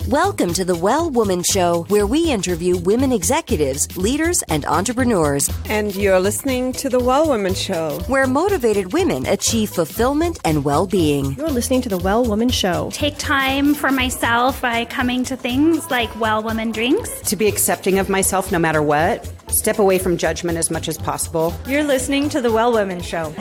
Welcome to the Well Woman Show, where we interview women executives, leaders, and entrepreneurs. And you're listening to the Well Woman Show, where motivated women achieve fulfillment and well-being. You're listening to the Well Woman Show. Take time for myself by coming to things like Well Woman Drinks. To be accepting of myself no matter what. Step away from judgment as much as possible. You're listening to the Well Woman Show.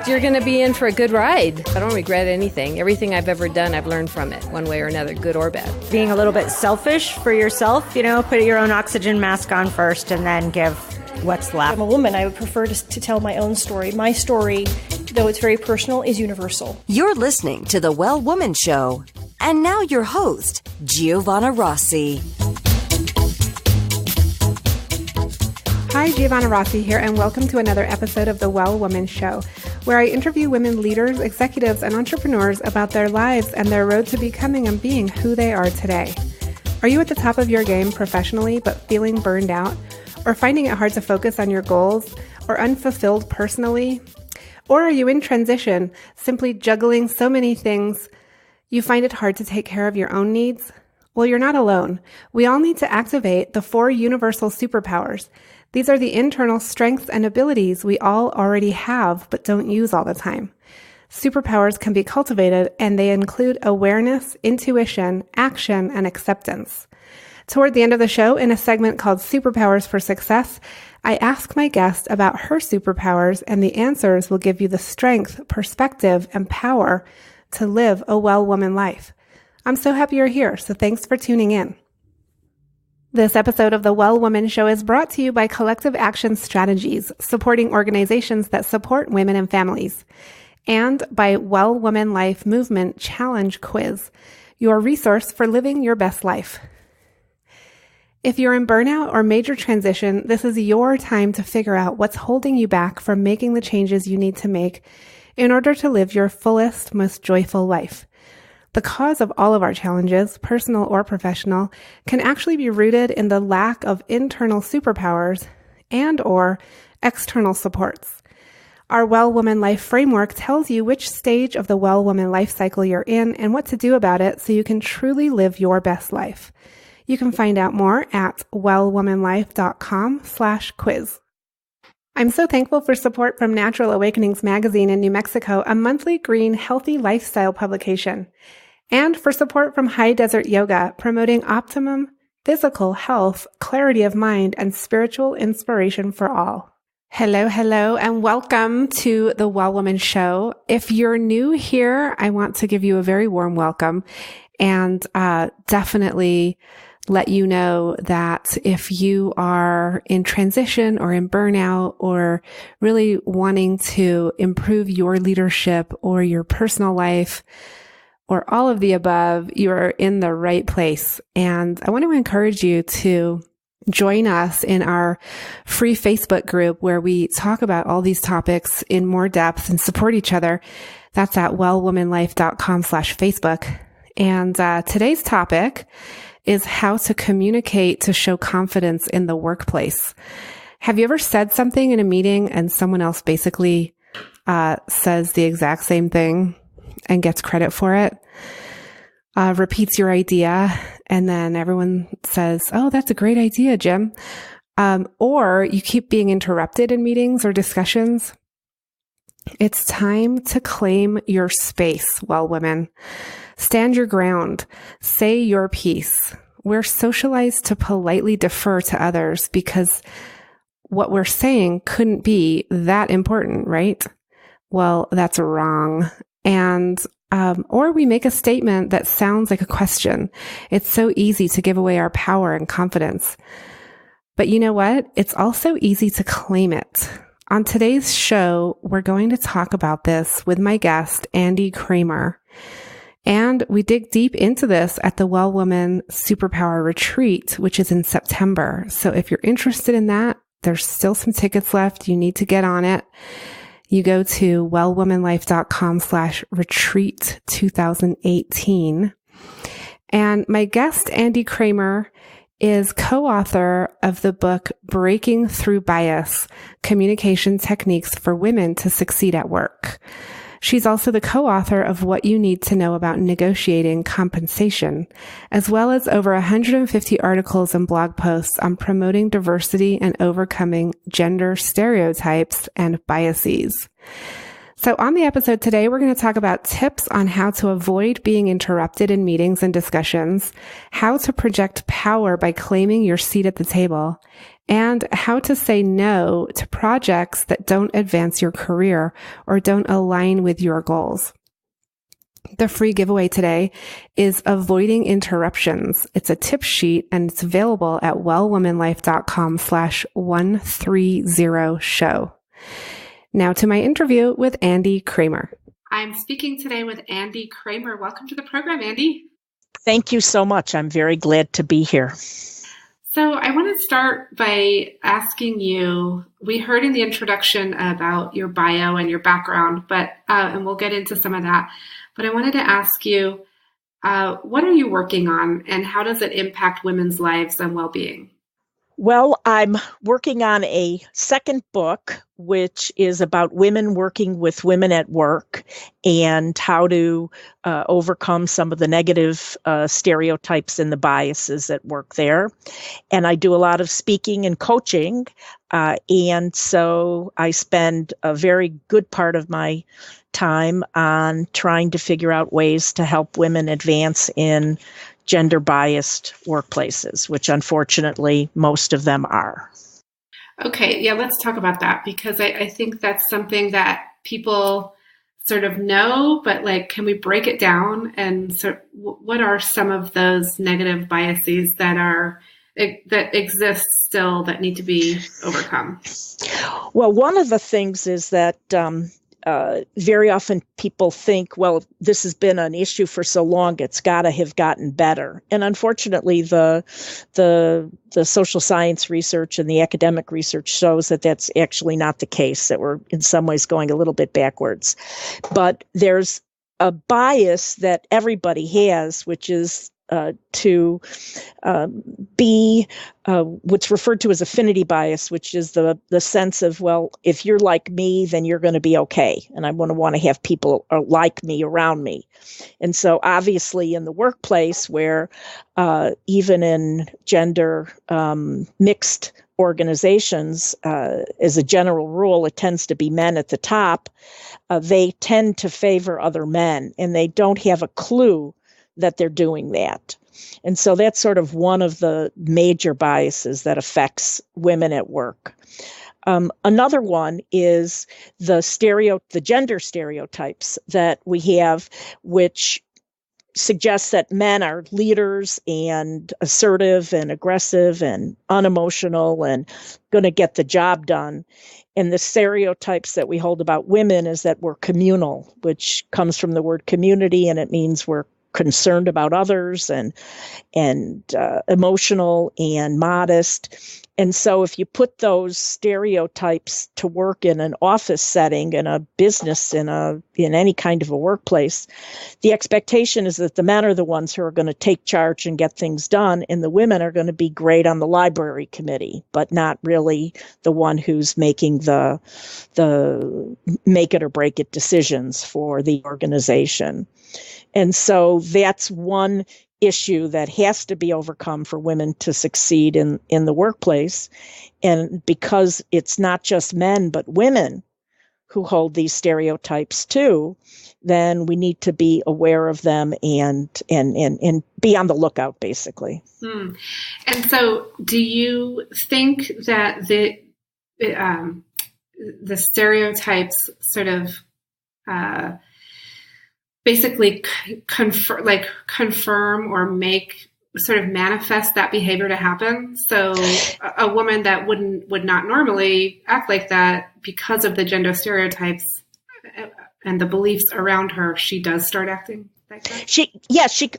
You're going to be in for a good ride. I don't regret anything. Everything I've ever done, I've learned from it, one way or another, good or bad. Being a little bit selfish for yourself, put your own oxygen mask on first and then give what's left. I'm a woman. I would prefer to tell my own story. My story, though it's very personal, is universal. You're listening to the Well Woman Show. And now your host, Giovanna Rossi. Hi, Giovanna Rossi here, and welcome to another episode of The Well Woman Show, where I interview women leaders, executives, and entrepreneurs about their lives and their road to becoming and being who they are today. Are you at the top of your game professionally but feeling burned out, or finding it hard to focus on your goals, or unfulfilled personally? Or are you in transition, simply juggling so many things you find it hard to take care of your own needs? Well, you're not alone. We all need to activate the 4 universal superpowers. These are the internal strengths and abilities we all already have but don't use all the time. Superpowers can be cultivated, and they include awareness, intuition, action, and acceptance. Toward the end of the show, in a segment called Superpowers for Success, I ask my guest about her superpowers, and the answers will give you the strength, perspective, and power to live a well woman life. I'm so happy you're here, so thanks for tuning in. This episode of the Well Woman Show is brought to you by Collective Action Strategies, supporting organizations that support women and families, and by Well Woman Life Movement Challenge Quiz, your resource for living your best life. If you're in burnout or major transition, this is your time to figure out what's holding you back from making the changes you need to make in order to live your fullest, most joyful life. The cause of all of our challenges, personal or professional, can actually be rooted in the lack of internal superpowers and or external supports. Our Well Woman Life framework tells you which stage of the Well Woman life cycle you're in and what to do about it so you can truly live your best life. You can find out more at wellwomanlife.com/quiz. I'm so thankful for support from Natural Awakenings magazine in New Mexico, a monthly green, healthy lifestyle publication, and for support from High Desert Yoga, promoting optimum physical health, clarity of mind, and spiritual inspiration for all. Hello, and welcome to the Well Woman Show. If you're new here, I want to give you a very warm welcome and definitely let you know that if you are in transition or in burnout or really wanting to improve your leadership or your personal life or all of the above, you are in the right place. And I want to encourage you to join us in our free Facebook group where we talk about all these topics in more depth and support each other. That's at wellwomanlife.com/Facebook. And today's topic is how to communicate to show confidence in the workplace. Have you ever said something in a meeting and someone else basically says the exact same thing and gets credit for it? Repeats your idea, and then everyone says, "Oh, that's a great idea, Jim." Or you keep being interrupted in meetings or discussions. It's time to claim your space, well, women. Stand your ground. Say your piece. We're socialized to politely defer to others because what we're saying couldn't be that important, right? Well, that's wrong. And or we make a statement that sounds like a question. It's so easy to give away our power and confidence. But you know what? It's also easy to claim it. On today's show, we're going to talk about this with my guest, Andie Kramer. And we dig deep into this at the Well Woman Superpower Retreat, which is in September. So if you're interested in that, there's still some tickets left. You need to get on it. You go to wellwomanlife.com/retreat 2018. And my guest, Andie Kramer, is co-author of the book Breaking Through Bias: Communication Techniques for Women to Succeed at Work. She's also the co-author of What You Need to Know About Negotiating Compensation, as well as over 150 articles and blog posts on promoting diversity and overcoming gender stereotypes and biases. So on the episode today, we're going to talk about tips on how to avoid being interrupted in meetings and discussions, how to project power by claiming your seat at the table, and how to say no to projects that don't advance your career or don't align with your goals. The free giveaway today is Avoiding Interruptions. It's a tip sheet and it's available at wellwomanlife.com/130show. Now to my interview with Andie Kramer. I'm speaking today with Andie Kramer. Welcome to the program, Andie. Thank you so much. I'm very glad to be here. So I want to start by asking you, we heard in the introduction about your bio and your background, but and we'll get into some of that. But I wanted to ask you, what are you working on and how does it impact women's lives and well-being? Well, I'm working on a second book, which is about women working with women at work and how to overcome some of the negative stereotypes and the biases at work there. And I do a lot of speaking and coaching. And so I spend a very good part of my time on trying to figure out ways to help women advance in gender-biased workplaces, which unfortunately most of them are. Okay, yeah, let's talk about that because I think that's something that people sort of know, but like, can we break it down? And so what are some of those negative biases that exist still that need to be overcome? Well, one of the things is that very often people think, well, this has been an issue for so long, it's got to have gotten better. And unfortunately, the social science research and the academic research shows that that's actually not the case, that we're in some ways going a little bit backwards. But there's a bias that everybody has, which is to be what's referred to as affinity bias, which is the sense of, well, if you're like me, then you're going to be okay. And I want to have people like me around me. And so obviously in the workplace where even in gender mixed organizations, as a general rule, it tends to be men at the top. They tend to favor other men and they don't have a clue that they're doing that. And so that's sort of one of the major biases that affects women at work. Another one is the gender stereotypes that we have, which suggests that men are leaders and assertive and aggressive and unemotional and going to get the job done. And the stereotypes that we hold about women is that we're communal, which comes from the word community, and it means we're concerned about others and emotional and modest. And so if you put those stereotypes to work in an office setting, in a business, in any kind of a workplace, the expectation is that the men are the ones who are going to take charge and get things done, and the women are going to be great on the library committee, but not really the one who's making the make it or break it decisions for the organization. And so that's one issue that has to be overcome for women to succeed in the workplace. And because it's not just men, but women who hold these stereotypes too, then we need to be aware of them and be on the lookout, basically. And so do you think that the stereotypes sort of basically confirm or make sort of manifest that behavior to happen? So a woman that would not normally act like that because of the gender stereotypes and the beliefs around her, she does start acting like that?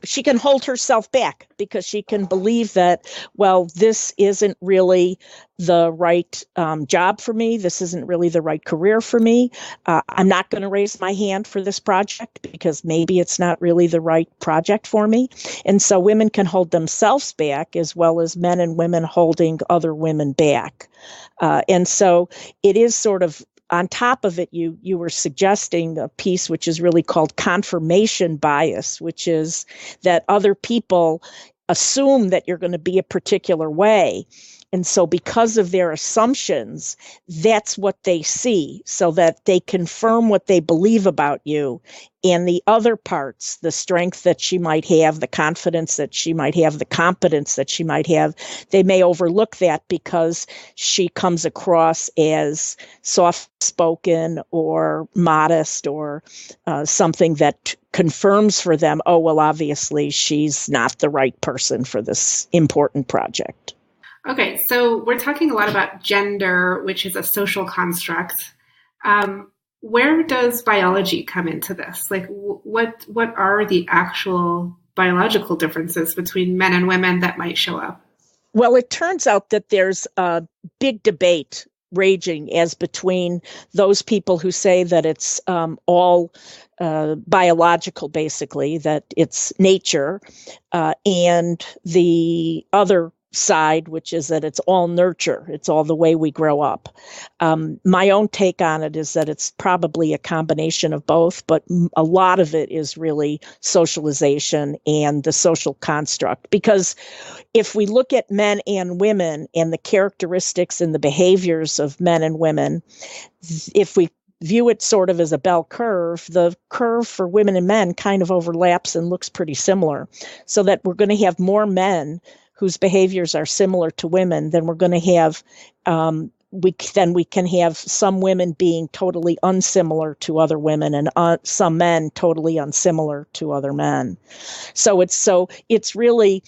She can hold herself back because she can believe that, well, this isn't really the right job for me. This isn't really the right career for me. I'm not going to raise my hand for this project because maybe it's not really the right project for me. And so women can hold themselves back as well as men and women holding other women back. And so it is sort of on top of it, you were suggesting a piece which is really called confirmation bias, which is that other people assume that you're going to be a particular way. And so because of their assumptions, that's what they see, so that they confirm what they believe about you. And the other parts, the strength that she might have, the confidence that she might have, the competence that she might have, they may overlook that because she comes across as soft-spoken or modest or something that confirms for them, oh, well, obviously she's not the right person for this important project. Okay, so we're talking a lot about gender, which is a social construct. Where does biology come into this? Like, what are the actual biological differences between men and women that might show up? Well, it turns out that there's a big debate raging as between those people who say that it's all biological, basically, that it's nature, and the other side, which is that it's all nurture. It's all the way we grow up. My own take on it is that it's probably a combination of both, but a lot of it is really socialization and the social construct. Because if we look at men and women and the characteristics and the behaviors of men and women, if we view it sort of as a bell curve, the curve for women and men kind of overlaps and looks pretty similar. So that we're going to have more men whose behaviors are similar to women, then we're going to have, we can have some women being totally unsimilar to other women and some men totally unsimilar to other men. So it's really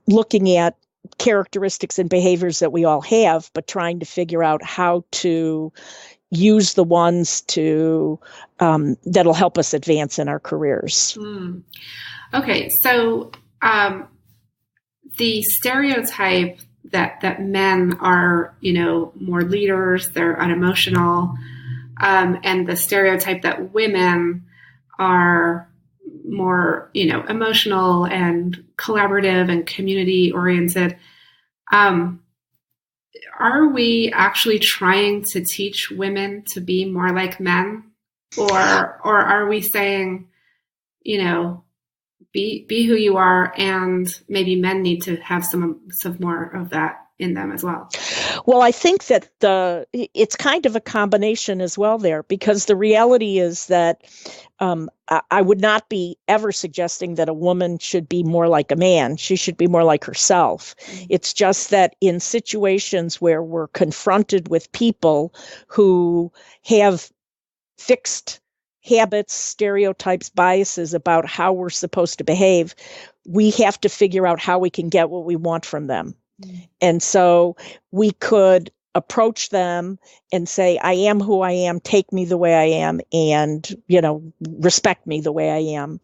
looking at characteristics and behaviors that we all have, but trying to figure out how to use the ones to that'll help us advance in our careers. Okay, so the stereotype that men are, more leaders, they're unemotional, and the stereotype that women are more, emotional and collaborative and community oriented. Are we actually trying to teach women to be more like men, or are we saying, be who you are, and maybe men need to have some more of that in them as well? Well, I think that it's kind of a combination as well there, because the reality is that I would not be ever suggesting that a woman should be more like a man. She should be more like herself. Mm-hmm. It's just that in situations where we're confronted with people who have fixed habits, stereotypes, biases about how we're supposed to behave, we have to figure out how we can get what we want from them. Mm. And so we could approach them and say, I am who I am, take me the way I am, and, respect me the way I am.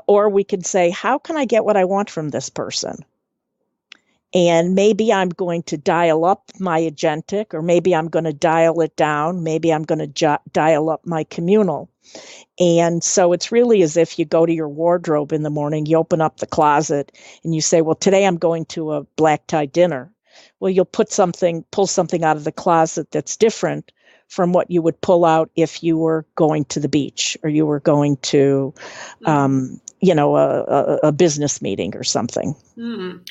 Or we could say, how can I get what I want from this person? And maybe I'm going to dial up my agentic, or maybe I'm going to dial it down. Maybe I'm going to dial up my communal. And so it's really as if you go to your wardrobe in the morning, you open up the closet and you say, well, today I'm going to a black tie dinner. Well, you'll pull something out of the closet that's different from what you would pull out if you were going to the beach, or you were going to, a business meeting or something. Mm.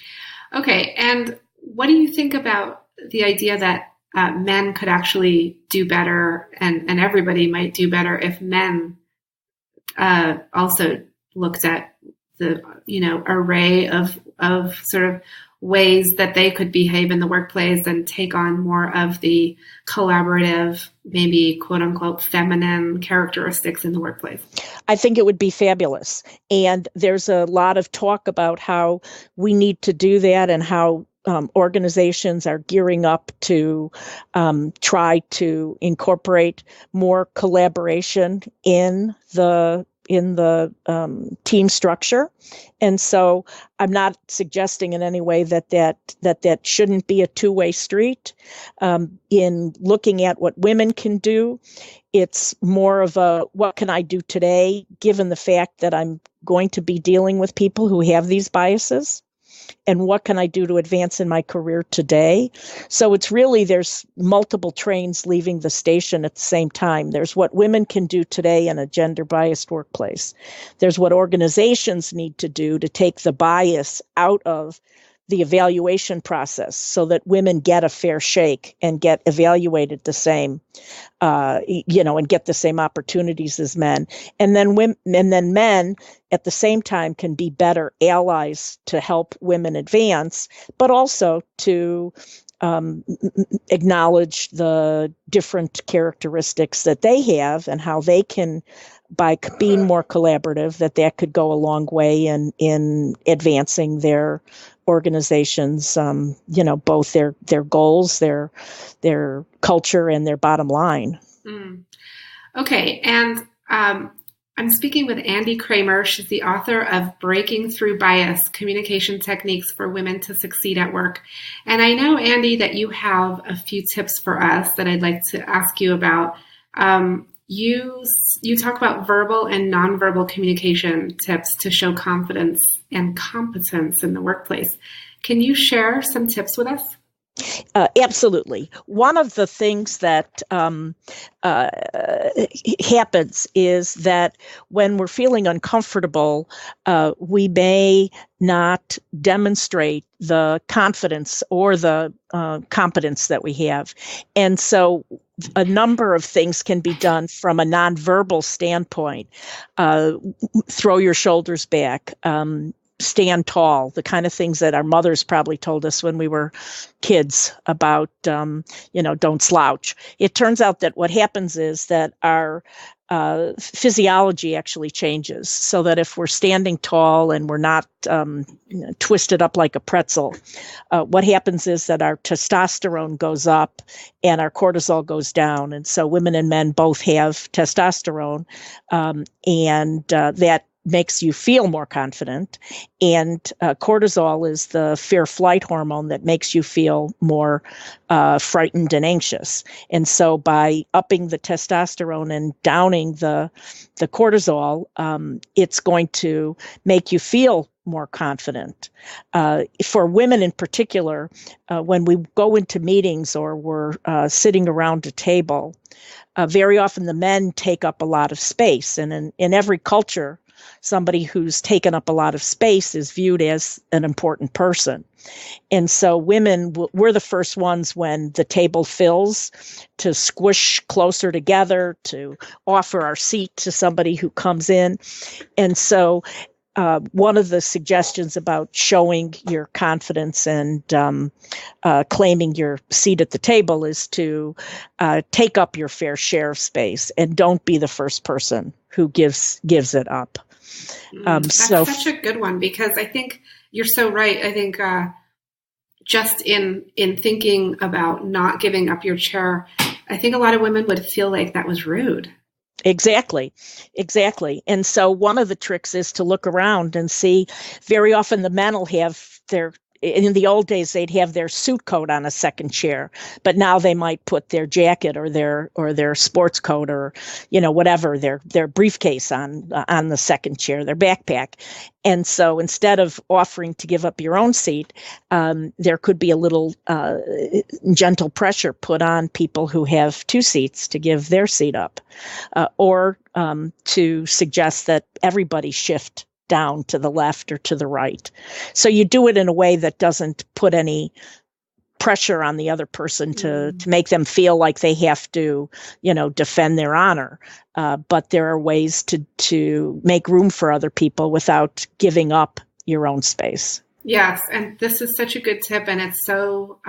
Okay. And what do you think about the idea that men could actually do better, and everybody might do better if men also looked at the, array of sort of ways that they could behave in the workplace and take on more of the collaborative, maybe quote unquote feminine characteristics in the workplace? I think it would be fabulous. And there's a lot of talk about how we need to do that, and how organizations are gearing up to try to incorporate more collaboration in the team structure. And so I'm not suggesting in any way that shouldn't be a two-way street. In looking at what women can do, it's more of a, what can I do today, given the fact that I'm going to be dealing with people who have these biases? and what can I do to advance in my career today? So it's really, there's multiple trains leaving the station at the same time. There's what women can do today in a gender-biased workplace. There's what organizations need to do to take the bias out of the evaluation process so that women get a fair shake and get evaluated the same, and get the same opportunities as men. And then men at the same time can be better allies to help women advance, but also to acknowledge the different characteristics that they have and how they can, by being more collaborative, that could go a long way in advancing their organizations, both their goals, their culture, and their bottom line. Okay, and I'm speaking with Andie Kramer. She's the author of Breaking Through Bias, Communication Techniques for Women to Succeed at Work. And I know, Andie, that you have a few tips for us that I'd like to ask you about. You talk about verbal and nonverbal communication tips to show confidence and competence in the workplace. Can you share some tips with us? Absolutely. One of the things that happens is that when we're feeling uncomfortable, we may not demonstrate the confidence or the competence that we have. And so a number of things can be done from a nonverbal standpoint. Throw your shoulders back. Stand tall, the kind of things that our mothers probably told us when we were kids about, don't slouch. It turns out that what happens is that our physiology actually changes, so that if we're standing tall and we're not twisted up like a pretzel, what happens is that our testosterone goes up and our cortisol goes down. And so women and men both have testosterone, and that makes you feel more confident. And cortisol is the fear-flight hormone that makes you feel more frightened and anxious. And so by upping the testosterone and downing the cortisol, it's going to make you feel more confident. For women in particular, when we go into meetings or we're sitting around a table, very often the men take up a lot of space. And in every culture, somebody who's taken up a lot of space is viewed as an important person. And so women, we're the first ones when the table fills to squish closer together, to offer our seat to somebody who comes in. And so one of the suggestions about showing your confidence and claiming your seat at the table is to take up your fair share of space and don't be the first person who gives it up. That's such a good one, because I think you're so right. I think just in thinking about not giving up your chair, I think a lot of women would feel like that was rude. Exactly. And so one of the tricks is to look around and see. Very often the men will have in the old days, they'd have their suit coat on a second chair, but now they might put their jacket or their sports coat or, whatever, their briefcase on the second chair, their backpack. And so instead of offering to give up your own seat, there could be a little gentle pressure put on people who have two seats to give their seat up, or to suggest that everybody shift down to the left or to the right. So you do it in a way that doesn't put any pressure on the other person to make them feel like they have to, defend their honor. But there are ways to make room for other people without giving up your own space. Yes. And this is such a good tip. And it's so,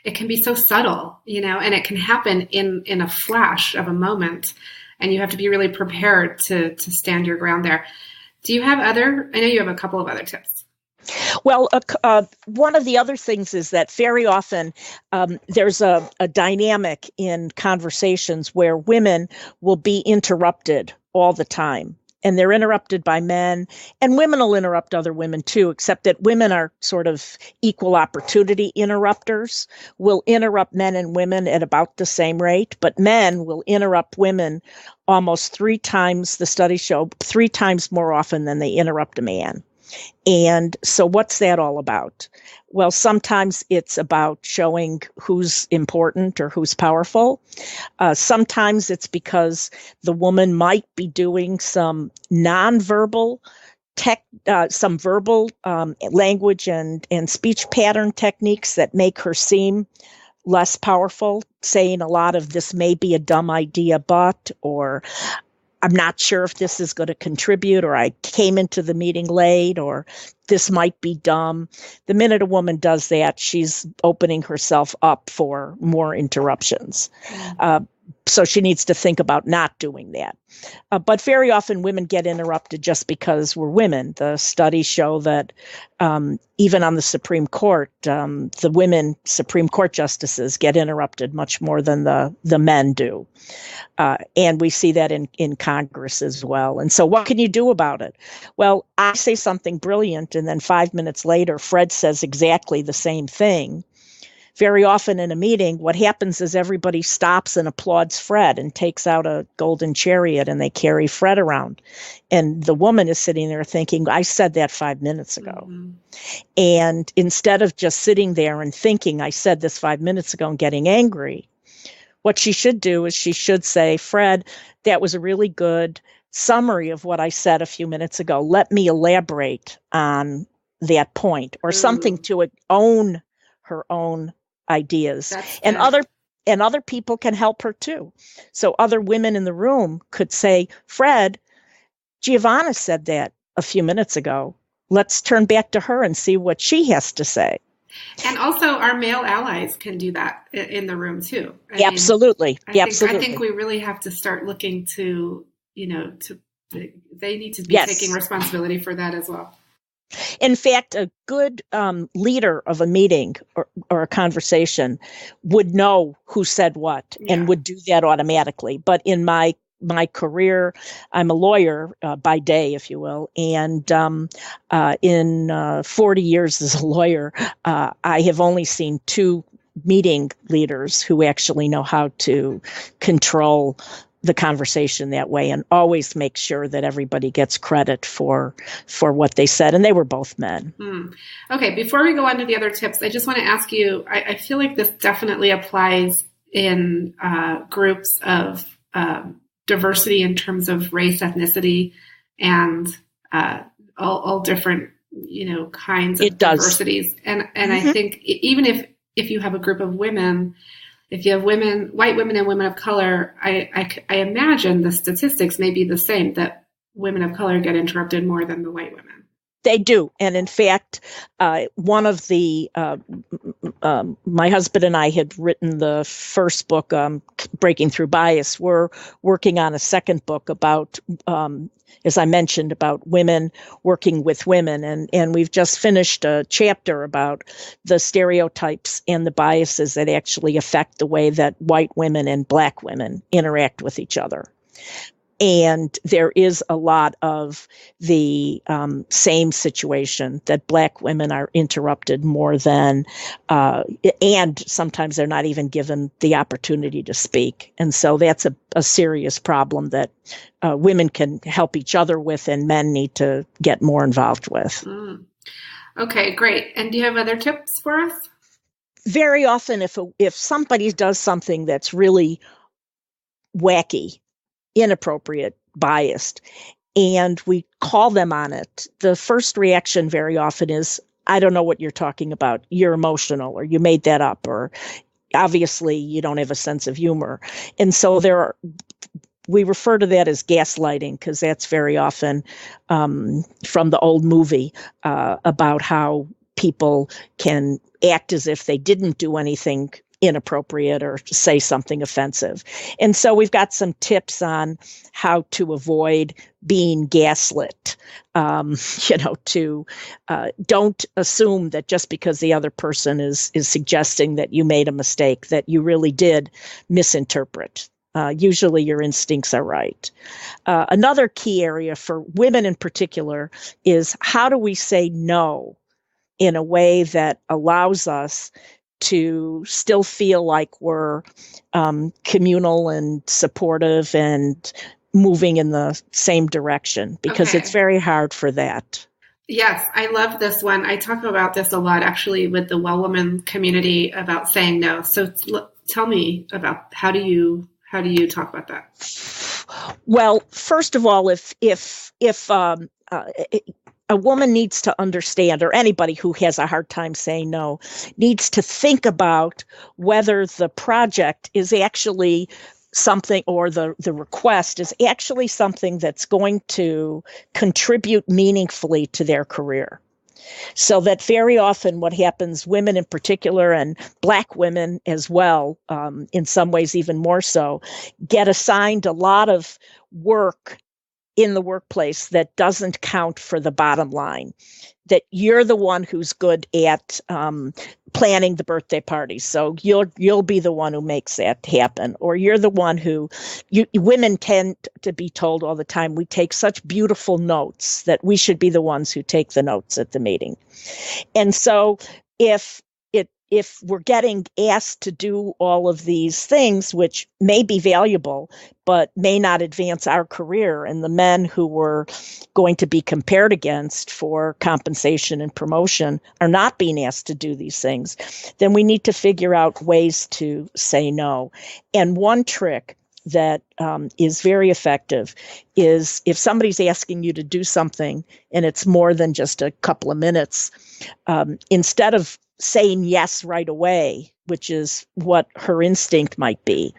it can be so subtle, and it can happen in a flash of a moment. And you have to be really prepared to stand your ground there. Do you have I know you have a couple of other tips. Well, one of the other things is that very often there's a dynamic in conversations where women will be interrupted all the time. And they're interrupted by men, and women will interrupt other women too, except that women are sort of equal opportunity interrupters. Will interrupt men and women at about the same rate, but men will interrupt women almost 3 times, the studies show, 3 times more often than they interrupt a man. And so what's that all about? Well, sometimes it's about showing who's important or who's powerful. Sometimes it's because the woman might be doing some nonverbal some verbal language and speech pattern techniques that make her seem less powerful, saying a lot of "this may be a dumb idea, but," or "I'm not sure if this is going to contribute," or "I came into the meeting late," or "this might be dumb." The minute a woman does that, she's opening herself up for more interruptions. So she needs to think about not doing that. But very often women get interrupted just because we're women. The studies show that even on the Supreme Court, the women Supreme Court justices get interrupted much more than the men do. And we see that in Congress as well. And so what can you do about it? Well, I say something brilliant, and then 5 minutes later, Fred says exactly the same thing. Very often in a meeting, what happens is everybody stops and applauds Fred and takes out a golden chariot and they carry Fred around. And the woman is sitting there thinking, I said that 5 minutes ago. Mm-hmm. And instead of just sitting there and thinking, I said this 5 minutes ago and getting angry, what she should do is she should say, Fred, that was a really good summary of what I said a few minutes ago. Let me elaborate on that point, or something to own her own ideas. And other people can help her too. So other women in the room could say, Fred, Giovanna said that a few minutes ago. Let's turn back to her and see what she has to say. And also our male allies can do that in the room too. Absolutely. I think we really have to start looking to, they need to be taking responsibility for that as well. In fact, a good leader of a meeting or a conversation would know who said what and would do that automatically. But in my career, I'm a lawyer by day, if you will. And in 40 years as a lawyer, I have only seen 2 meeting leaders who actually know how to control the conversation that way and always make sure that everybody gets credit for what they said. And they were both men. Okay. Before we go on to the other tips, I just want to ask you, I feel like this definitely applies in groups of diversity in terms of race, ethnicity, and all different, kinds of diversities. And I think even if you have a group of women, if you have white women and women of color, I imagine the statistics may be the same, that women of color get interrupted more than the white women. They do. And in fact, one of the, my husband and I had written the first book, Breaking Through Bias. We're working on a second book about, as I mentioned, about women working with women. And we've just finished a chapter about the stereotypes and the biases that actually affect the way that white women and black women interact with each other. And there is a lot of the same situation, that black women are interrupted more than, and sometimes they're not even given the opportunity to speak. And so that's a serious problem that women can help each other with, and men need to get more involved with. Okay, great. And do you have other tips for us? Very often, if somebody does something that's really wacky, inappropriate, biased, and we call them on it, the first reaction very often is, I don't know what you're talking about. You're emotional, or you made that up, or obviously you don't have a sense of humor. And so we refer to that as gaslighting, because that's very often from the old movie about how people can act as if they didn't do anything inappropriate or say something offensive. And so we've got some tips on how to avoid being gaslit. Don't assume that just because the other person is suggesting that you made a mistake, that you really did misinterpret. Usually your instincts are right. Another key area for women in particular is, how do we say no in a way that allows us to still feel like we're communal and supportive and moving in the same direction, because it's very hard for that. Yes, I love this one. I talk about this a lot actually with the Well Woman community about saying no. So tell me about how do you talk about that? Well, first of all, if a woman needs to understand, or anybody who has a hard time saying no, needs to think about whether the project is actually something, or the request is actually something that's going to contribute meaningfully to their career. So that very often what happens, women in particular, and Black women as well, in some ways even more so, get assigned a lot of work in the workplace that doesn't count for the bottom line, that you're the one who's good at planning the birthday party. So you'll be the one who makes that happen. Or you're the one who, women tend to be told all the time, we take such beautiful notes that we should be the ones who take the notes at the meeting. And so if we're getting asked to do all of these things, which may be valuable, but may not advance our career, and the men who we're going to be compared against for compensation and promotion are not being asked to do these things, then we need to figure out ways to say no. And one trick that is very effective is if somebody's asking you to do something and it's more than just a couple of minutes, instead of saying yes right away, which is what her instinct might be,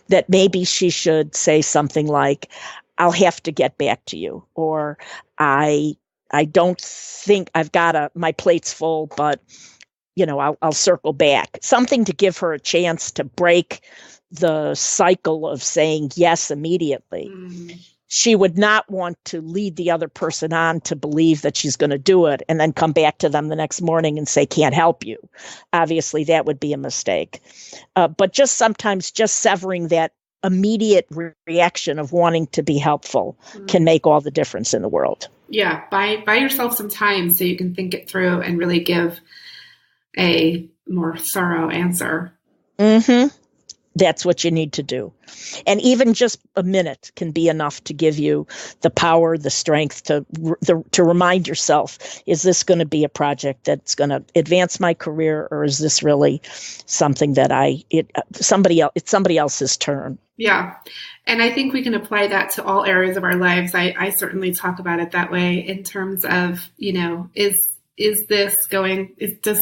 that maybe she should say something like, I'll have to get back to you, or I don't think my plate's full, but I'll circle back. Something to give her a chance to break the cycle of saying yes immediately. Mm-hmm. She would not want to lead the other person on to believe that she's going to do it and then come back to them the next morning and say, can't help you. Obviously, that would be a mistake. But sometimes severing that immediate reaction of wanting to be helpful can make all the difference in the world. Yeah, buy yourself some time so you can think it through and really give a more thorough answer. Mm-hmm. That's what you need to do. And even just a minute can be enough to give you the power, the strength to remind yourself, is this going to be a project that's going to advance my career, or is this really something that it's somebody else's turn? Yeah. And I think we can apply that to all areas of our lives. I certainly talk about it that way in terms of, does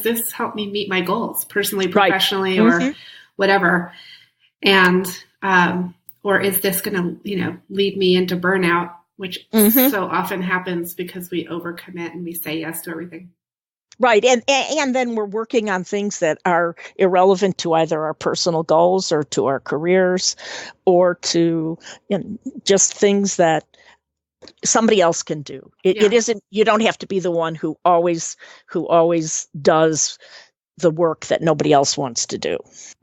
this help me meet my goals personally, professionally, right. Or whatever? And, or is this going to, lead me into burnout, which so often happens because we overcommit and we say yes to everything. Right. And then we're working on things that are irrelevant to either our personal goals or to our careers, or to just things that somebody else can do. It isn't, you don't have to be the one who always does the work that nobody else wants to do.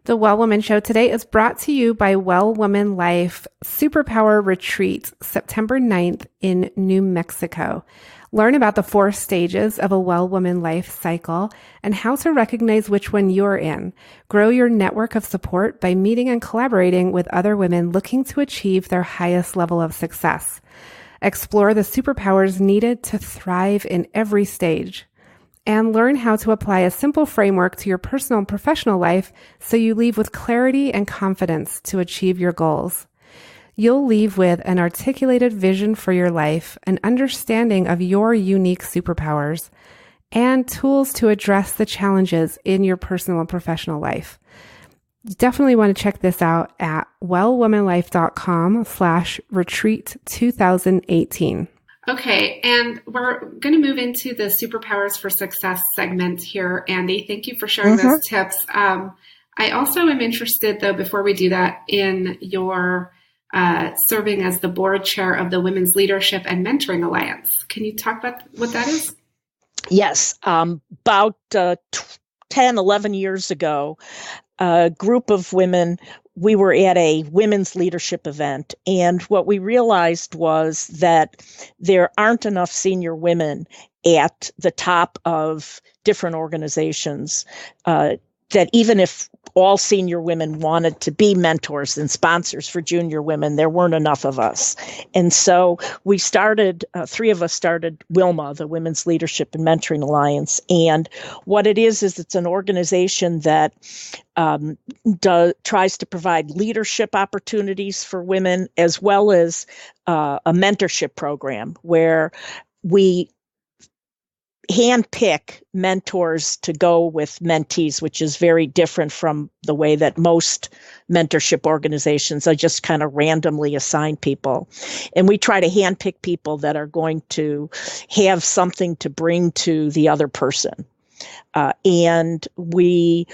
The Well Woman Show today is brought to you by Well Woman Life Superpower Retreat, September 9th in New Mexico. Learn about the 4 stages of a Well Woman Life cycle and how to recognize which one you're in. Grow your network of support by meeting and collaborating with other women looking to achieve their highest level of success. Explore the superpowers needed to thrive in every stage. And learn how to apply a simple framework to your personal and professional life so you leave with clarity and confidence to achieve your goals. You'll leave with an articulated vision for your life, an understanding of your unique superpowers, and tools to address the challenges in your personal and professional life. You definitely want to check this out at wellwomanlife.com/retreat 2018. Okay, and we're going to move into the Superpowers for Success segment here, Andie. Thank you for sharing those tips. I also am interested, though, before we do that, in your serving as the board chair of the Women's Leadership and Mentoring Alliance. Can you talk about what that is? Yes. About 10, 11 years ago, a group of women, we were at a women's leadership event, and what we realized was that there aren't enough senior women at the top of different organizations that even if all senior women wanted to be mentors and sponsors for junior women, there weren't enough of us. And so we started, three of us started WILMA, the Women's Leadership and Mentoring Alliance. And what it is it's an organization that tries to provide leadership opportunities for women, as well as a mentorship program where we handpick mentors to go with mentees, which is very different from the way that most mentorship organizations, I just kind of randomly assign people. And we try to handpick people that are going to have something to bring to the other person. And we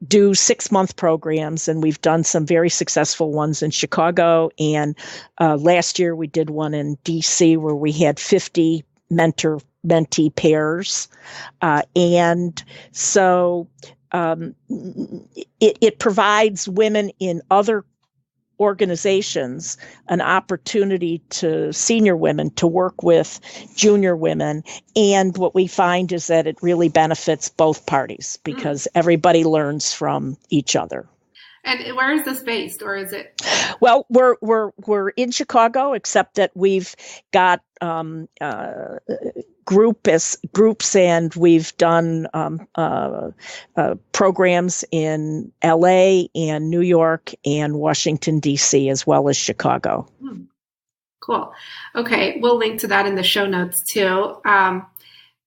do 6-month programs, and we've done some very successful ones in Chicago. And last year we did one in DC where we had 50 mentee pairs. And so it provides women in other organizations an opportunity to senior women to work with junior women. And what we find is that it really benefits both parties because everybody learns from each other. And where is this based, or is it? Well, we're in Chicago, except that we've got groups, and we've done programs in LA and New York and Washington, D.C., as well as Chicago. Cool. Okay, we'll link to that in the show notes too.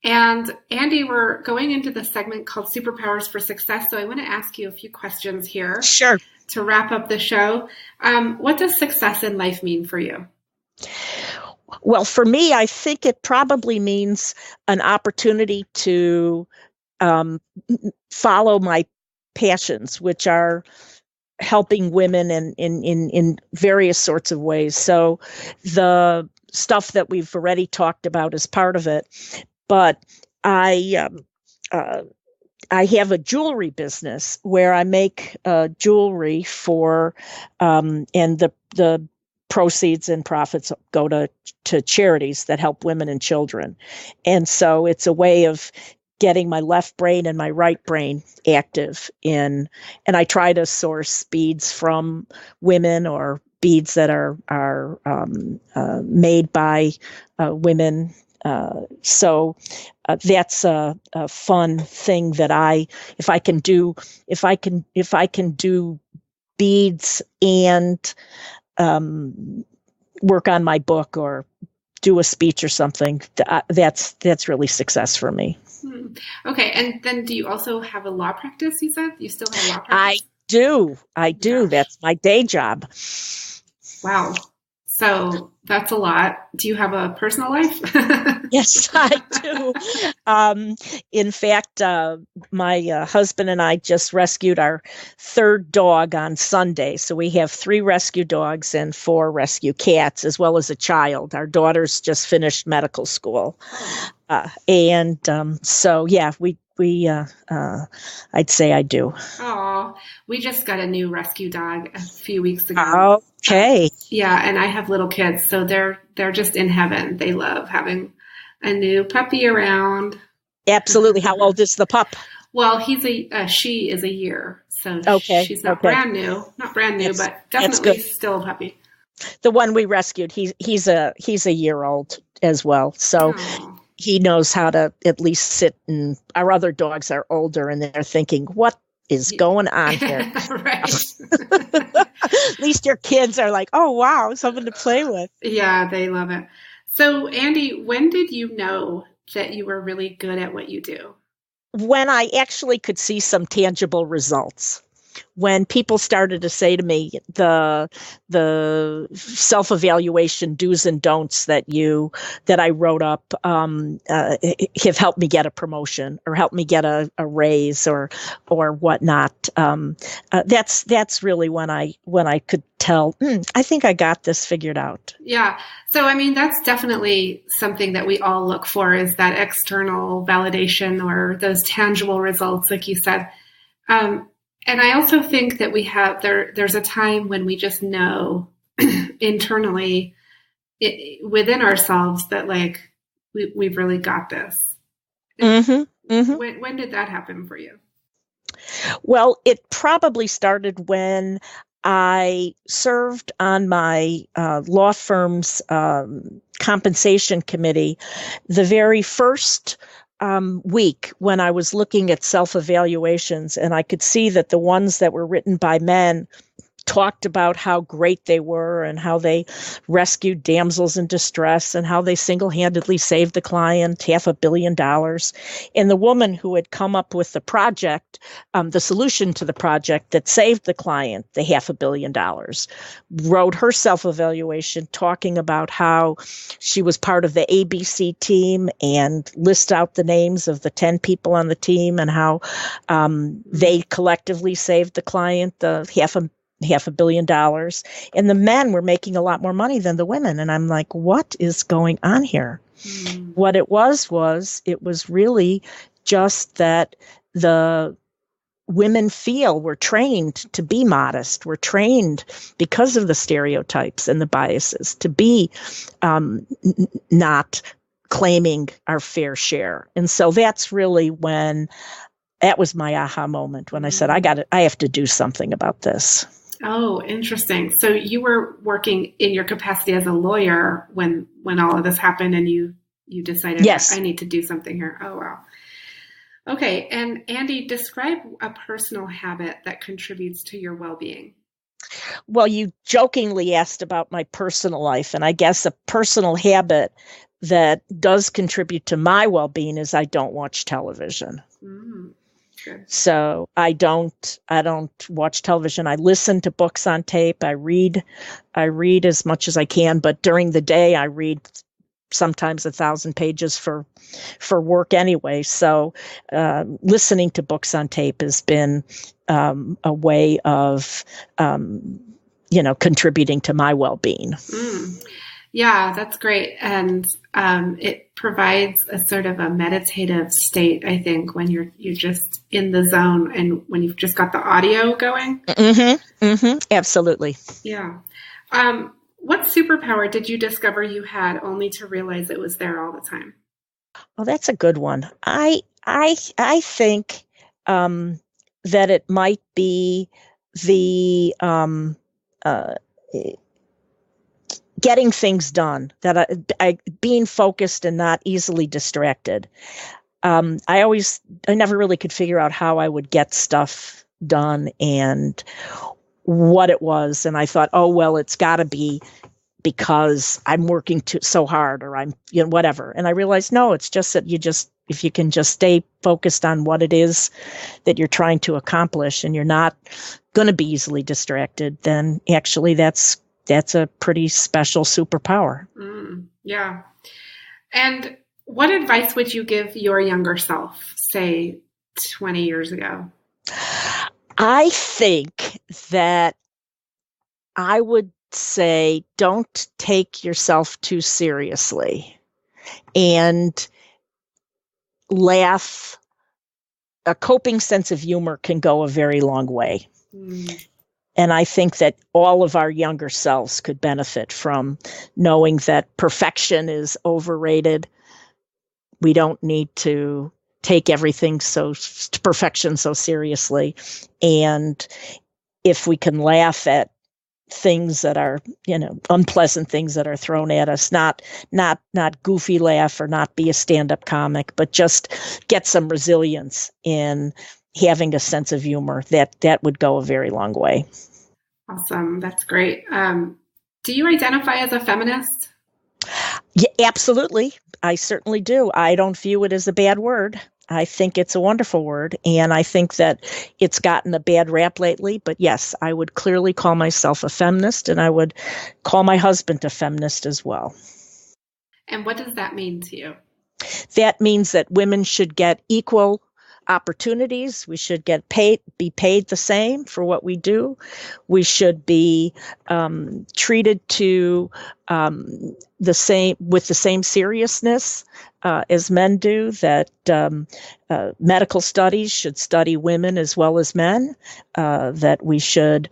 And Andie, we're going into the segment called Superpowers for Success. So I want to ask you a few questions here. Sure. To wrap up the show. What does success in life mean for you? Well, for me, I think it probably means an opportunity to follow my passions, which are helping women in various sorts of ways. So the stuff that we've already talked about is part of it. But I have a jewelry business where I make jewelry for, and the proceeds and profits go to charities that help women and children. And so it's a way of getting my left brain and my right brain active and I try to source beads from women or beads that are made by women. So that's a fun thing that if I can do beads and work on my book or do a speech or something, that's really success for me. Okay. And then do you also have a law practice, you said? You still have a law practice? I do. That's my day job. Wow. So that's a lot. Do you have a personal life? Yes, I do. In fact, my husband and I just rescued our third dog on Sunday. So we have 3 rescue dogs and 4 rescue cats, as well as a child. Our daughter's just finished medical school. So, yeah, I'd say I do. Oh, we just got a new rescue dog a few weeks ago. Okay. Yeah, and I have little kids, so they're just in heaven. They love having a new puppy around. Absolutely. How old is the pup? Well, she is a year, so she's not brand new, but definitely still a puppy. The one we rescued, he's a year old as well, so. Aww. He knows how to at least sit, and our other dogs are older and they're thinking, what is going on here? Right. At least your kids are like, oh, wow, something to play with. Yeah, they love it. So, Andie, when did you know that you were really good at what you do? When I actually could see some tangible results. When people started to say to me the self-evaluation do's and don'ts that I wrote up have helped me get a promotion or helped me get a raise or whatnot. That's really when I could tell, I think I got this figured out. Yeah. So, I mean, that's definitely something that we all look for, is that external validation or those tangible results, like you said. And I also think that there's a time when we just know internally within ourselves that like we've really got this. Mm-hmm. Mm-hmm. When did that happen for you? Well, it probably started when I served on my law firm's compensation committee the very first week when I was looking at self-evaluations, and I could see that the ones that were written by men talked about how great they were and how they rescued damsels in distress and how they single-handedly saved the client $500 million. And the woman who had come up with the project, the solution to the project that saved the client the $500 million, wrote her self-evaluation talking about how she was part of the ABC team and list out the names of the 10 people on the team and how they collectively saved the client the $500 million, and the men were making a lot more money than the women. And I'm like, what is going on here? What it was really just that the women we're trained to be modest. We're trained because of the stereotypes and the biases to be not claiming our fair share. And so that's really when that was my aha moment when I said, I have to do something about this. Oh, interesting. So you were working in your capacity as a lawyer when all of this happened, and you decided, yes, I need to do something here. Oh, wow. Okay. And Andie, describe a personal habit that contributes to your well-being. Well, you jokingly asked about my personal life, and I guess a personal habit that does contribute to my well-being is I don't watch television. Good. So I don't watch television. I listen to books on tape. I read as much as I can, but during the day I read sometimes 1,000 pages for work anyway. So listening to books on tape has been a way of contributing to my well-being. Yeah, that's great. And it provides a sort of a meditative state, I think, when you're just in the zone and when you've just got the audio going. Absolutely. Yeah. What superpower did you discover you had only to realize it was there all the time? Well, that's a good one. I think that it might be the getting things done, that I being focused and not easily distracted. I never really could figure out how I would get stuff done and what it was. And I thought, oh, well, it's got to be because I'm working so hard or I'm, whatever. And I realized, no, it's just that if you can just stay focused on what it is that you're trying to accomplish and you're not going to be easily distracted, then actually that's a pretty special superpower. Yeah. And what advice would you give your younger self, say 20 years ago? I think that I would say don't take yourself too seriously and laugh. A coping sense of humor can go a very long way. And I think that all of our younger selves could benefit from knowing that perfection is overrated. We don't need to take everything perfection so seriously. And if we can laugh at things that are, unpleasant things that are thrown at us, not goofy laugh or not be a stand-up comic, but just get some resilience in having a sense of humor, that would go a very long way. Awesome. That's great. Do you identify as a feminist? Yeah, absolutely. I certainly do. I don't view it as a bad word. I think it's a wonderful word. And I think that it's gotten a bad rap lately. But yes, I would clearly call myself a feminist, and I would call my husband a feminist as well. And what does that mean to you? That means that women should get equal opportunities. We should be paid the same for what we do. We should be treated with the same seriousness as men do. That medical studies should study women as well as men. That we should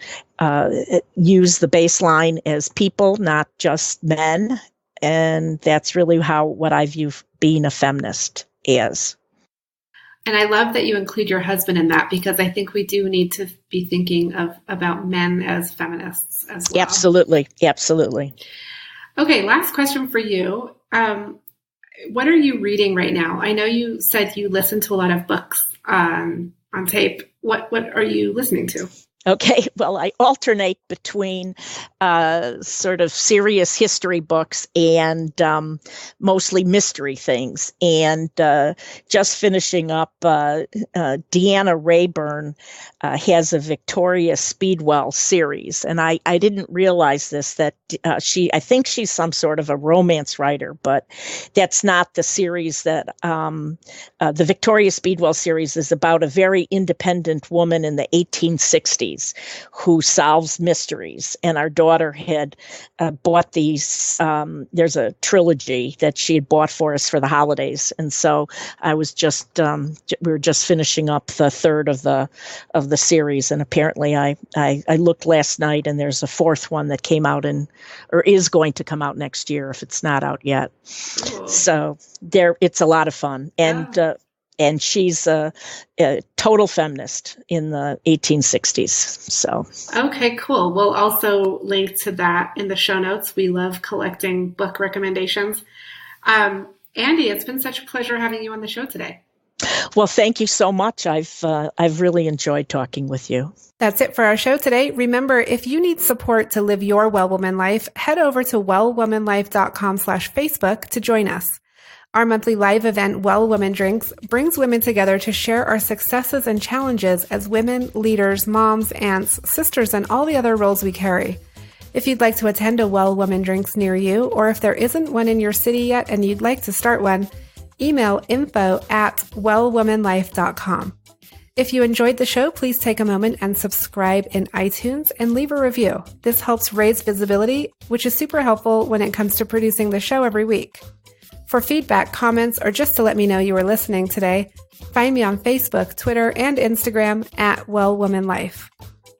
use the baseline as people, not just men. And that's really what I view being a feminist as. And I love that you include your husband in that, because I think we do need to be thinking about men as feminists as well. Absolutely. Absolutely. Okay, last question for you. What are you reading right now? I know you said you listen to a lot of books on tape. What are you listening to? Okay, well, I alternate between sort of serious history books and mostly mystery things. And just finishing up, Deanna Rayburn has a Victoria Speedwell series. And I didn't realize this, that I think she's some sort of a romance writer, but that's not the series that the Victoria Speedwell series is about. A very independent woman in the 1860s who solves mysteries. And our daughter had bought these, there's a trilogy that she had bought for us for the holidays. And so I was just, we were just finishing up the third of the series. And apparently I looked last night, and there's a fourth one that came out or is going to come out next year if it's not out yet. Cool. So it's a lot of fun. And she's a total feminist in the 1860s. So. Okay, cool. We'll also link to that in the show notes. We love collecting book recommendations. Andie, it's been such a pleasure having you on the show today. Well, thank you so much. I've really enjoyed talking with you. That's it for our show today. Remember, if you need support to live your Well Woman life, head over to wellwomanlife.com/Facebook to join us. Our monthly live event, Well Woman Drinks, brings women together to share our successes and challenges as women, leaders, moms, aunts, sisters, and all the other roles we carry. If you'd like to attend a Well Woman Drinks near you, or if there isn't one in your city yet and you'd like to start one, email info@wellwomanlife.com. If you enjoyed the show, please take a moment and subscribe in iTunes and leave a review. This helps raise visibility, which is super helpful when it comes to producing the show every week. For feedback, comments, or just to let me know you were listening today, find me on Facebook, Twitter, and Instagram @WellWomanLife.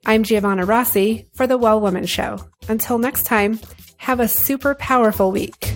I'm Giovanna Rossi for The Well Woman Show. Until next time, have a super powerful week.